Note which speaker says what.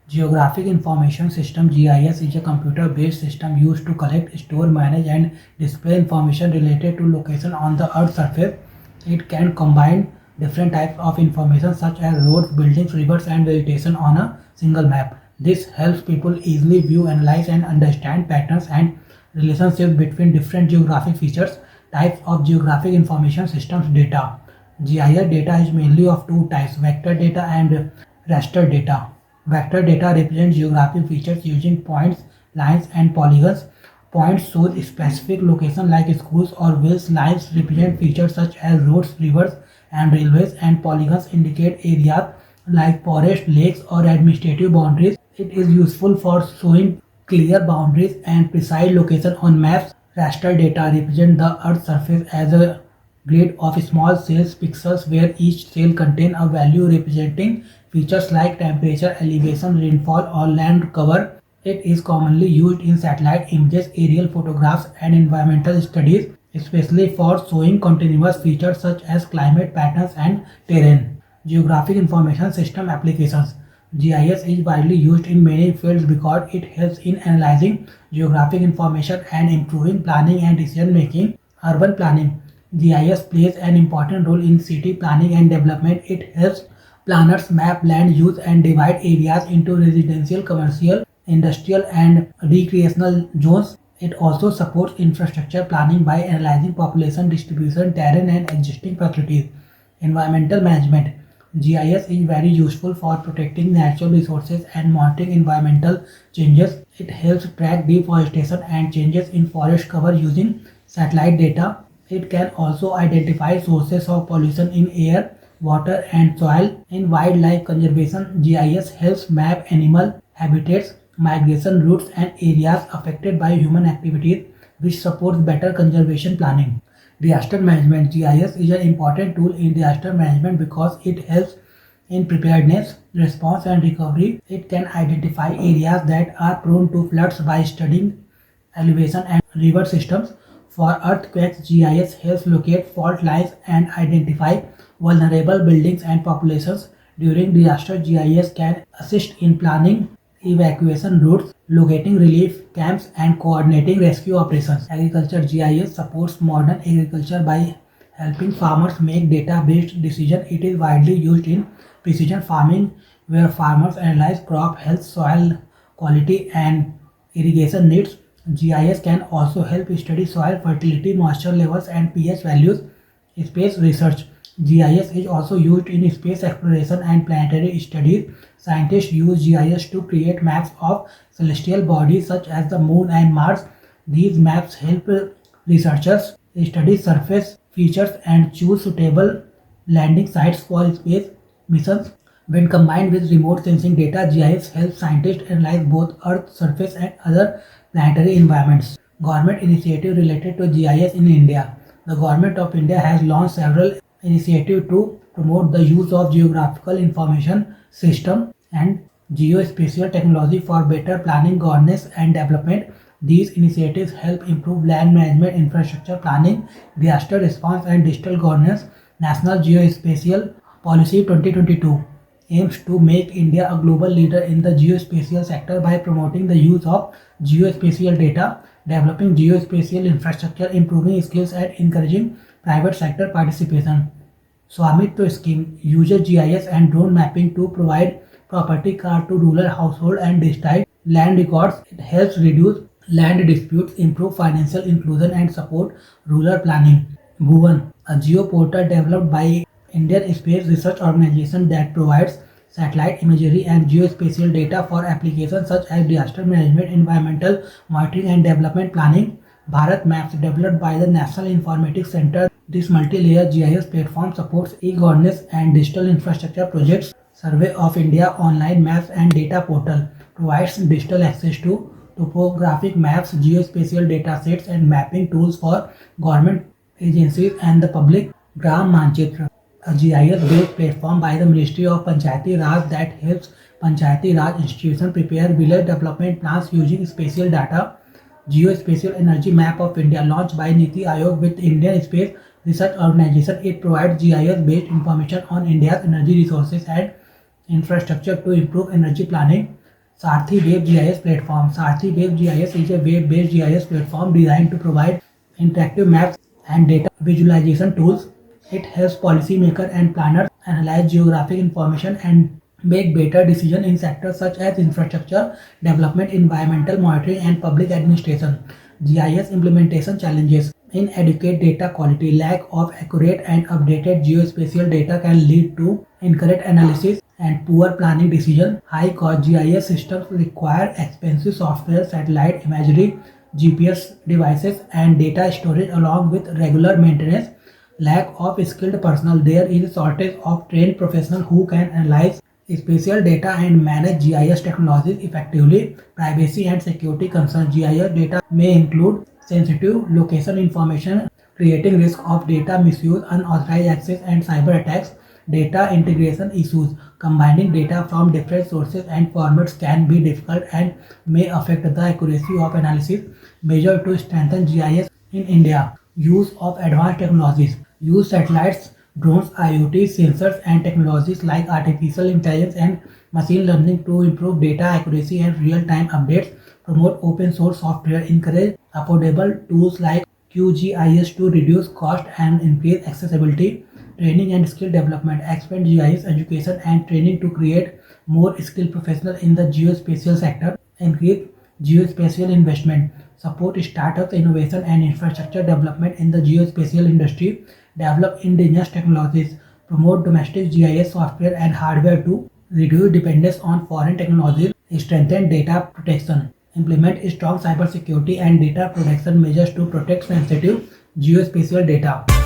Speaker 1: Geographic Information System (GIS) is a computer-based system used to collect, store, manage, and display information related to location on the Earth's surface. It can combine different types of information such as roads, buildings, rivers, and vegetation on a single map. This helps people easily view, analyze, and understand patterns and relationships between different geographic features. Types of Geographic Information Systems data. GIS data is mainly of two types: vector data and raster data. Vector data represents geographic features using points, lines, and polygons. Points show specific locations like schools or villas. Lines represent features such as roads, rivers, and railways, and polygons indicate areas like forests, lakes, or administrative boundaries. It is useful for showing clear boundaries and precise location on maps. Raster data represent the Earth's surface as a grid of small cells pixels where each cell contains a value representing features like temperature, elevation, rainfall, or land cover. It is commonly used in satellite images, aerial photographs, and environmental studies, especially for showing continuous features such as climate patterns and terrain. Geographic Information System applications. GIS is widely used in many fields because it helps in analyzing geographic information and improving planning and decision making. Urban planning. GIS plays an important role in city planning and development. It helps planners map land use and divide areas into residential, commercial, industrial, and recreational zones. It also supports infrastructure planning by analyzing population distribution, terrain, and existing facilities. Environmental management. GIS is very useful for protecting natural resources and monitoring environmental changes. It helps track deforestation and changes in forest cover using satellite data. It can also identify sources of pollution in air, water, and soil. In wildlife conservation, GIS helps map animal habitats, migration routes, and areas affected by human activities, which supports better conservation planning. Disaster management. GIS is an important tool in disaster management because it helps in preparedness, response, and recovery. It can identify areas that are prone to floods by studying elevation and river systems. For earthquakes, GIS helps locate fault lines and identify vulnerable buildings and populations. During disaster, GIS can assist in planning evacuation routes, locating relief camps, and coordinating rescue operations. Agriculture. GIS supports modern agriculture by helping farmers make data-based decisions. It is widely used in precision farming, where farmers analyze crop health, soil quality, and irrigation needs. GIS can also help study soil fertility, moisture levels, and pH values. Space research. GIS is also used in space exploration and planetary studies. Scientists use GIS to create maps of celestial bodies such as the Moon and Mars. These maps help researchers study surface features and choose suitable landing sites for space missions. When combined with remote sensing data, GIS helps scientists analyze both Earth's surface and other planetary environments. Government initiatives related to GIS in India. The Government of India has launched several initiatives to promote the use of geographical information system and geospatial technology for better planning, governance, and development. These initiatives help improve land management, infrastructure planning, disaster response, and digital governance. National Geospatial Policy 2022 aims to make India a global leader in the geospatial sector by promoting the use of geospatial data, developing geospatial infrastructure, improving skills, and encouraging private sector participation. Swamitwa scheme uses GIS and drone mapping to provide property card to rural household and digitize land records. It helps reduce land disputes, improve financial inclusion, and support rural planning. Bhuvan, a geoportal developed by Indian Space Research Organization that provides satellite imagery and geospatial data for applications such as disaster management, environmental monitoring, and development planning. Bharat Maps, developed by the National Informatics Center. This multi-layer GIS platform supports e-governance and digital infrastructure projects. Survey of India online maps and data portal provides digital access to topographic maps, geospatial data sets, and mapping tools for government agencies and the public. Gram Manchitra, a GIS-based platform by the Ministry of Panchayati Raj that helps Panchayati Raj institutions prepare village development plans using spatial data. Geospatial Energy Map of India, launched by Niti Aayog with Indian Space Research Organization. It provides GIS-based information on India's energy resources and infrastructure to improve energy planning. Sarthi Web GIS platform. Sarthi Web GIS is a web-based GIS platform designed to provide interactive maps and data visualization tools. It helps policymakers and planners analyze geographic information and make better decisions in sectors such as infrastructure development, environmental monitoring, and public administration. GIS implementation challenges. Inadequate data quality, lack of accurate and updated geospatial data can lead to incorrect analysis and poor planning decisions. High cost GIS systems require expensive software, satellite imagery, GPS devices, and data storage along with regular maintenance. Lack of skilled personnel. There is a shortage of trained professionals who can analyze spatial data and manage GIS technologies effectively. Privacy and security concerns. GIS data may include sensitive location information, creating risk of data misuse, unauthorized access, and cyber attacks. Data integration issues. Combining data from different sources and formats can be difficult and may affect the accuracy of analysis. Measure to strengthen GIS in India. Use of advanced technologies. Use satellites, drones, IoT, sensors, and technologies like artificial intelligence and machine learning to improve data accuracy and real-time updates. Promote open source software. Encourage affordable tools like QGIS to reduce cost and increase accessibility. Training and skill development. Expand GIS education and training to create more skilled professionals in the geospatial sector. Increase geospatial investment. Support startups, innovation, and infrastructure development in the geospatial industry. Develop indigenous technologies. Promote domestic GIS software and hardware to reduce dependence on foreign technologies. Strengthen data protection. Implement strong cybersecurity and data protection measures to protect sensitive geospatial data.